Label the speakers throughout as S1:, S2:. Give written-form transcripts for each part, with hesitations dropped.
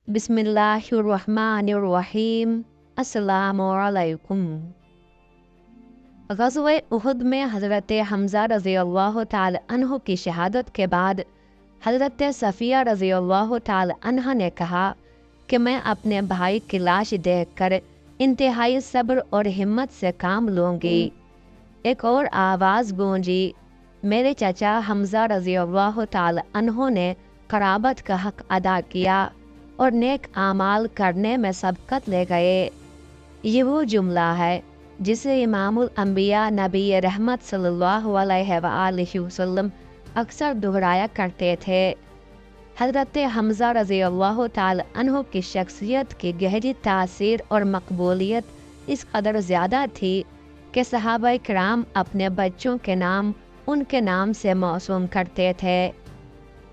S1: बिस्मिल्लाहिर्रहमानिर्रहीम। अस्सलामुअलैकुम। ग़ज़वे उहुद में हज़रत हमज़ा रज़ियल्लाहु ताला अन्हु की शहादत के बाद हज़रत सफ़िया रज़ियल्लाहु ताला अन्हा ने कहा कि मैं अपने भाई की लाश देखकर इंतहाई सब्र और हिम्मत से काम लूँगी। एक और आवाज़ गूंजी, मेरे चाचा हमज़ा रज़ियल्लाहु ताला अन्हु ने क़राबत का हक़ अदा किया और नेक आमाल करने में सबकत ले गए। ये वो जुमला है जिसे इमामुल अंबिया नबी रहमत सल्लल्लाहु अलैहि वसल्लम अक्सर दोहराया करते थे। हज़रत हमज़ा रज़ियल्लाहु ताला अन्हु की शख्सियत की गहरी तासीर और मकबूलियत इस कदर ज़्यादा थी कि सहाबा किराम अपने बच्चों के नाम उनके नाम से मौसूम करते थे।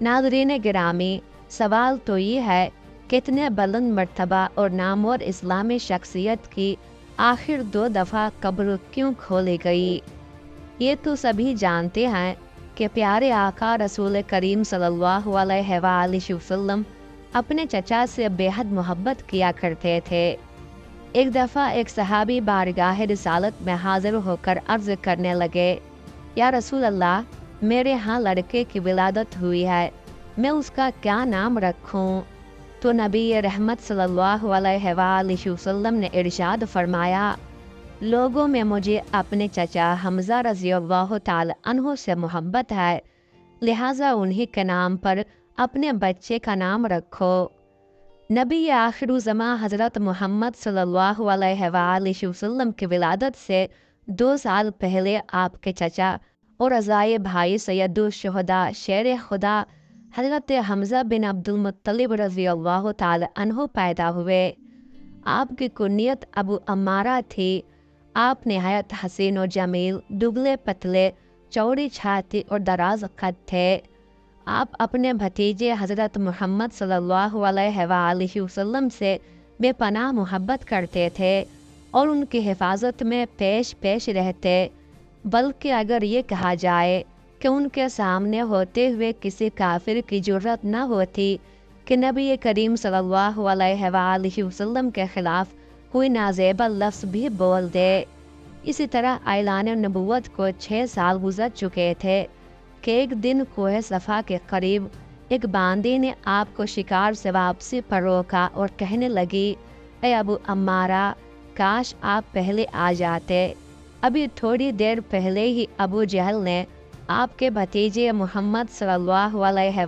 S1: नाज़रीन गिरामी, सवाल तो ये है कितने बुलंद मर्तबा और नामवर इस्लामी शख्सियत की आखिर 2 दफ़ा कब्र क्यों खोली गई। ये तो सभी जानते हैं कि प्यारे आका रसूल करीम सल्लल्लाहु अलैहि वसल्लम अपने चचा से बेहद मोहब्बत किया करते थे। एक दफ़ा एक सहाबी बारगाह रिसालत में हाजिर होकर अर्ज़ करने लगे, या रसूल अल्लाह, मेरे यहाँ लड़के की विलादत हुई है, मैं उसका क्या नाम रखूं? तो नबी रहमत सल्लल्लाहु अलैहि वसल्लम ने इरशाद फरमाया, लोगों में मुझे अपने चचा हमज़ा रज़ियल्लाहु ताला अन्हु से मोहब्बत है, लिहाजा उन्हीं के नाम पर अपने बच्चे का नाम रखो। नबी आखिरुज़्ज़मा हज़रत मोहम्मद सल्लल्लाहु अलैहि वसल्लम की विलादत से 2 साल पहले आपके चचा और अज़ाए भाई सैयदुश्शुहदा शेर खुदा हज़रत हमज़ा बिन अब्दुल मुत्तलिब रज़ियल्लाहु ताला अन्हु पैदा हुए। आपकी कुनियत अबू अम्मारा थी। आप नहायत हसीन और जमील, दुबले पतले, चौड़ी छाती और दराज कद थे। आप अपने भतीजे हज़रत मोहम्मद सल्लल्लाहु अलैहि वसल्लम से बेपनाह मोहब्बत करते थे और उनकी हिफाजत में पेश पेश रहते। बल्कि अगर ये कहा जाए कि उनके सामने होते हुए किसी काफिर की जुर्रत न होती कि नबी करीम सल्लल्लाहु अलैहि वसल्लम के ख़िलाफ़ कोई नाज़ेबा लफ्ज़ भी बोल दे। इसी तरह ऐलान नबुव्वत को 6 साल गुजर चुके थे कि एक दिन कोहे सफ़ा के करीब एक बांदी ने आपको शिकार से वापसी पर रोका और कहने लगी, ए अबू अम्मारा, काश आप पहले आ जाते। अभी थोड़ी देर पहले ही अबू जहल ने आपके भतीजे मोहम्मद सल्लल्लाहु अलैहि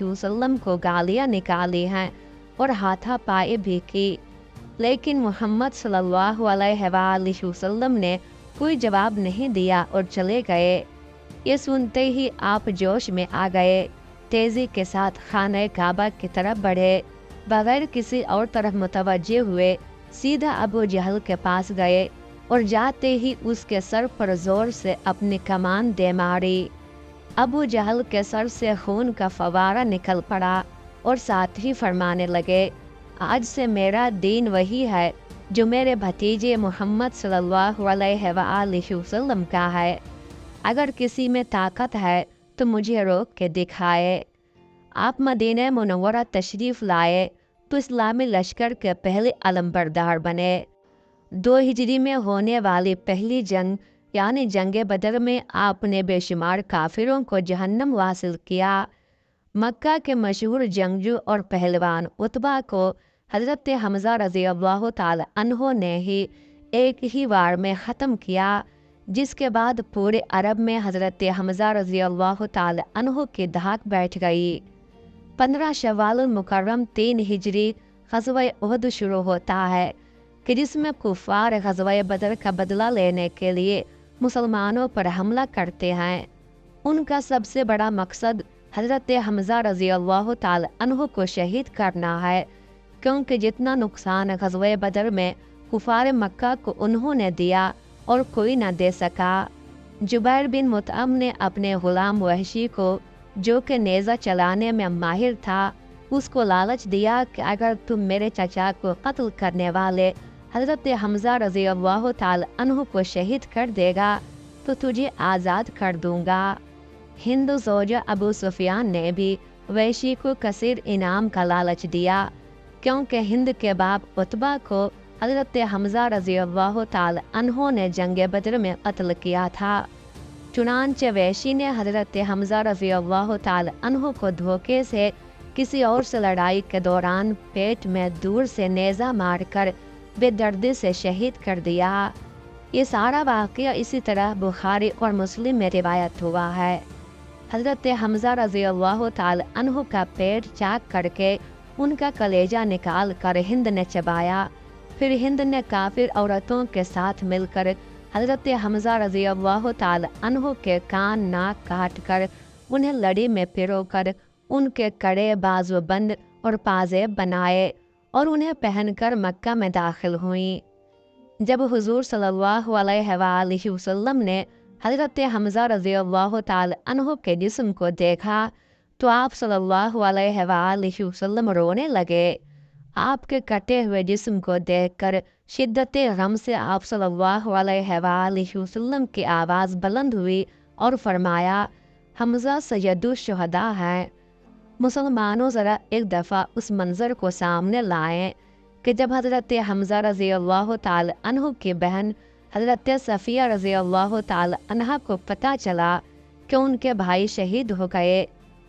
S1: वसल्लम को गालियाँ निकाली हैं और हाथापाई भी की, लेकिन मोहम्मद सल्लल्लाहु अलैहि वसल्लम ने कोई जवाब नहीं दिया और चले गए। ये सुनते ही आप जोश में आ गए, तेज़ी के साथ खाने काबा की तरफ बढ़े, बगैर किसी और तरफ मुतवज्जे हुए सीधा अबू जहल के पास गए और जाते ही उसके सर पर ज़ोर से अपनी कमान दे मारी। अबू जहल के सर से खून का फवारा निकल पड़ा और साथ ही फरमाने लगे, आज से मेरा दीन वही है जो मेरे भतीजे मोहम्मद सल्लल्लाहु अलैहि वसल्लम का है। अगर किसी में ताकत है तो मुझे रोक के दिखाए। आप मदीना मुनव्वरा तशरीफ़ लाए तो इस्लामी लश्कर के पहले अलमबरदार बने। 2 हिजरी में होने वाली पहली जंग यानी जंग बदर में आपने बेशुमार काफिरों को जहन्नम वासिल किया। मक्का के मशहूर जंगजू और पहलवान उतबा को हज़रत हमज़ा रज़ियल्लाहु ताला अन्हु ने ही एक ही वार में ख़त्म किया, जिसके बाद पूरे अरब में हज़रत हमज़ा रज़ियल्लाहु ताला अन्हु की धाक बैठ गई। 15 शव्वाल मुकर्रम 3 हिजरी ग़ज़वा उहद शुरू होता है कि जिसमें कुफ़ार ग़ज़वा बदर का बदला लेने के लिए मुसलमानों पर हमला करते हैं। उनका सबसे बड़ा मकसद हज़रत हमज़ा रज़ियल्लाहु ताला अन्हु को शहीद करना है, क्योंकि जितना नुकसान ग़ज़वा बदर में कुफ़ार मक्का को उन्होंने दिया और कोई न दे सका। जुबैर बिन मुतअम ने अपने ग़ुलाम वहशी को, जो कि नेज़ा चलाने में माहिर था, उसको लालच दिया कि अगर तुम मेरे चचा को कत्ल करने वाले हज़रत हमज़ा रज़ियल्लाहु ताला अन्हु को शहीद कर देगा तो तुझे आज़ाद कर दूंगा। हिंदू ज़ौजा अबू सुफियान ने भी वैशी को कसीर इनाम का लालच दिया क्योंकि हिंद के बाप उतबा को हज़रत हमज़ा रज़ी अल्लाह ताला अन्हो ने जंग बदर में कत्ल किया था। चुनांचे वैशी ने हज़रत हमज़ा रज़ी अल्लाह ताला अन्हो को धोखे से किसी और से लड़ाई के दौरान पेट में दूर से नेज़ा मारकर बेदर्दी से शहीद कर दिया। ये सारा वाक़या इसी तरह बुखारी और मुस्लिम में रिवायत हुआ है। हज़रत हमज़ा रज़ी अल्लाह ताला अन्हु का पेट चाक करके उनका कलेजा निकाल कर हिंद ने चबाया। फिर हिंद ने काफिर औरतों के साथ मिलकर हज़रत हमज़ा रज़ी अल्लाह ताला अन्हु के कान नाक काट कर उन्हें लड़ी में पिरोकर उनके कड़े बाजू बंद और पाजेब बनाए और उन्हें पहनकर मक्का में दाखिल हुई। जब हुजूर सल्लल्लाहु अलैहि वसल्लम ने हज़रत हमज़ा रज़ी अल्लाह ताला अन्हु के जिस्म को देखा तो आप सल्लल्लाहु अलैहि वसल्लम रोने लगे। आपके कटे हुए जिस्म को देखकर शिद्दत गम से आप सल्लल्लाहु अलैहि वसल्लम की आवाज़ बुलंद हुई और फरमाया, हमज़ा सय्यदुश शुहदा है। मुसलमानों ज़रा एक दफ़ा उस मंज़र को सामने लाएं कि जब हज़रत हमज़ा रज़ी अल्लाह ताला अन्हु की बहन हज़रत सफ़िया रज़ी अल्लाह ताला अन्हा को पता चला कि उनके भाई शहीद हो गए,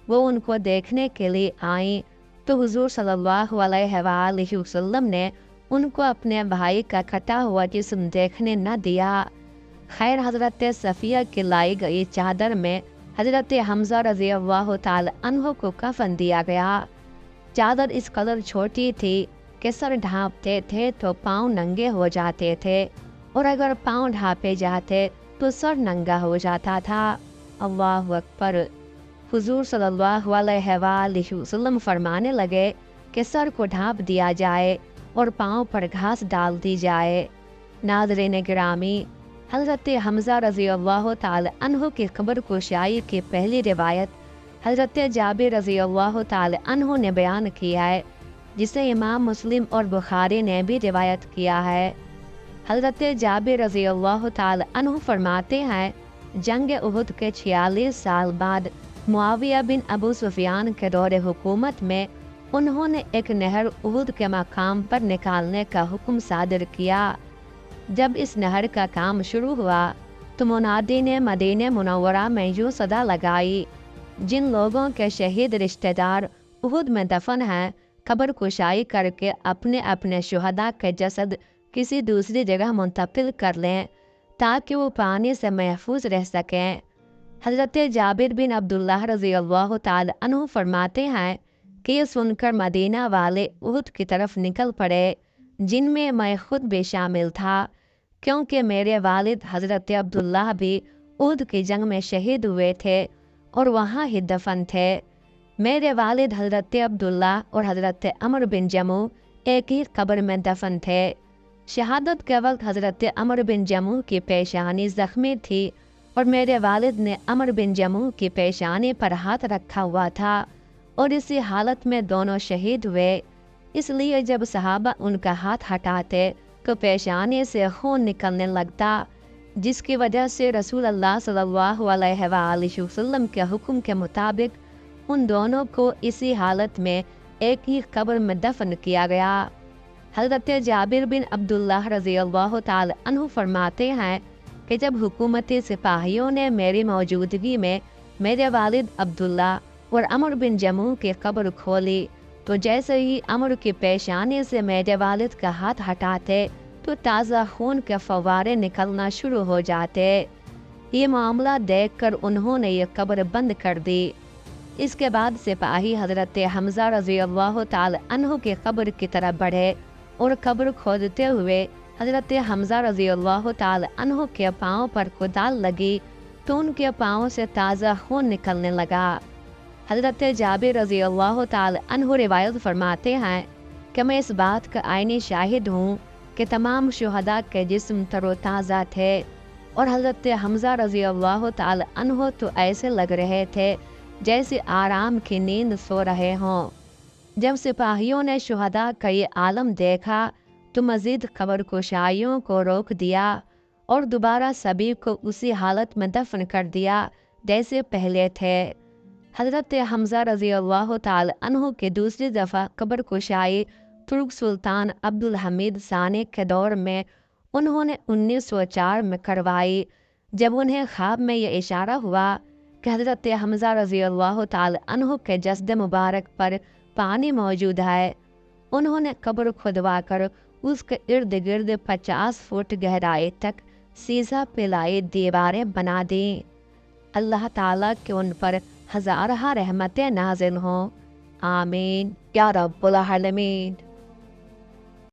S1: वो उनको देखने के लिए आईं तो हुजूर सल्लल्लाहु अलैहि वसल्लम ने उनको अपने भाई का कटा हुआ जिस्म देखने न दिया। खैर हज़रत सफ़िया की लाई गई चादर में हज़रत हमज़ा रज़ी अल्लाह ताला अन्हु को कफन दिया गया। चादर इस कदर छोटी थी कि सर ढांपते थे तो पाँव नंगे हो जाते थे और अगर पाँव ढांपे जाते तो सर नंगा हो जाता था। अल्लाहु अकबर। हुजूर सल्लल्लाहु अलैहि वसल्लम फरमाने लगे कि सर को ढांप दिया जाए और पाँव पर घास डाल दी जाए। नाज़रीन गिरामी, हज़रत हमज़ा रज़ी अल्लाह ताला अन्हु की क़ब्र कुशाई की पहली रिवायत हज़रत जाबिर रज़ी अल्लाह ताला अन्हु ने बयान किया है, जिसे इमाम मुस्लिम और बुखारी ने भी रिवायत किया है। हज़रत जाबिर रज़ी अल्लाह ताला अन्हु फरमाते हैं, जंग उहुद के 46 साल बाद मुआविया बिन अबू सुफियान के दौरे हुकूमत में उन्होंने एक नहर उहुद के मकाम पर निकालने का हुक्म सादर किया। जब इस नहर का काम शुरू हुआ तो मुनादी ने मदीने मुनव्वरा में यूँ सदा लगाई, जिन लोगों के शहीद रिश्तेदार उहुद में दफन हैं, कब्र कुशाई करके अपने अपने शुहदा के जसद किसी दूसरी जगह मुंतकिल कर लें ताकि वो पानी से महफूज रह सकें। हज़रत जाबिर बिन अब्दुल्लाह रज़ी अल्लाह ताला अन्हु फरमाते हैं कि ये सुनकर मदीना वाले उहुद की तरफ निकल पड़े, जिनमें मैं खुद भी शामिल था, क्योंकि मेरे वालिद हज़रत अब्दुल्लाह भी उहुद की जंग में शहीद हुए थे और वहाँ ही दफन थे। मेरे वालिद हज़रत अब्दुल्लाह और हज़रत अमर बिन जमू एक ही कब्र में दफन थे। शहादत के वक्त हज़रत अमर बिन जमू की पेशानी ज़ख्मी थी और मेरे वालिद ने अमर बिन जमू की पेशानी पर हाथ रखा हुआ था और इसी हालत में दोनों शहीद हुए। इसलिए जब सहाबा उनका हाथ हटाते तो पेशानी से खून निकलने लगता, जिसकी वजह से रसूल अल्लाह सल्लल्लाहु अलैहि वसल्लम के हुक्म के मुताबिक उन दोनों को इसी हालत में एक ही कब्र में दफन किया गया। हज़रत जाबिर बिन अब्दुल्लाह रज़ी अल्लाह ताला अन्हु फरमाते हैं कि जब हुकूमती सिपाहियों ने मेरी मौजूदगी में मेरे वालिद अब्दुल्ला और अमर बिन जमू की कब्र खोली तो जैसे ही अमर की पेशानी से मेरे वालिद का हाथ हटाते तो ताज़ा खून के फव्वारे निकलना शुरू हो जाते। ये मामला देखकर उन्होंने ये कब्र बंद कर दी। इसके बाद सिपाही हज़रत हमज़ा रज़ी अल्लाह ताला अन्हु की कब्र की तरफ बढ़े और कब्र खोदते हुए हज़रत हमज़ा रज़ी अल्लाह ताला अन्हु के पाँव पर कुदाल लगी तो उनके पाँव से ताज़ा खून निकलने लगा। हज़रत जाबिर रज़ी अल्लाह ताला अन्हु रिवायत फरमाते हैं कि मैं इस बात का आईनी शाहिद हूँ कि तमाम शुहदा के जिस्म तरोताज़ा थे और हज़रत हमज़ा रज़ी अल्लाह ताला अन्हु तो ऐसे लग रहे थे जैसे आराम की नींद सो रहे हों। जब सिपाहियों ने शुहदा का ये आलम देखा तो मज़ीद कब्र कुशाइयों को रोक दिया और दोबारा सभी को उसी हालत में दफन कर दिया जैसे पहले थे। हज़रत हमज़ा रज़ी अल्लाह ताला अन्हु की दूसरी दफ़ा कब्र कुशाई तुर्क सुल्तान अब्दुल हमीद सानी के दौर में उन्होंने 1904 में करवाई, जब उन्हें ख्वाब में ये इशारा हुआ कि हज़रत हमज़ा रज़ी अल्लाह ताला अन्हु के जस्द मुबारक पर पानी मौजूद है। उन्होंने कब्र खुदवा कर उसके इर्द गिर्द 50 फुट गहराई तक सीसा पिलाई दीवारें बना दी। अल्लाह ताला के उन पर हज़ारहा रहमतें नाजिल हों। आमीन या रब्बुल आलमीन।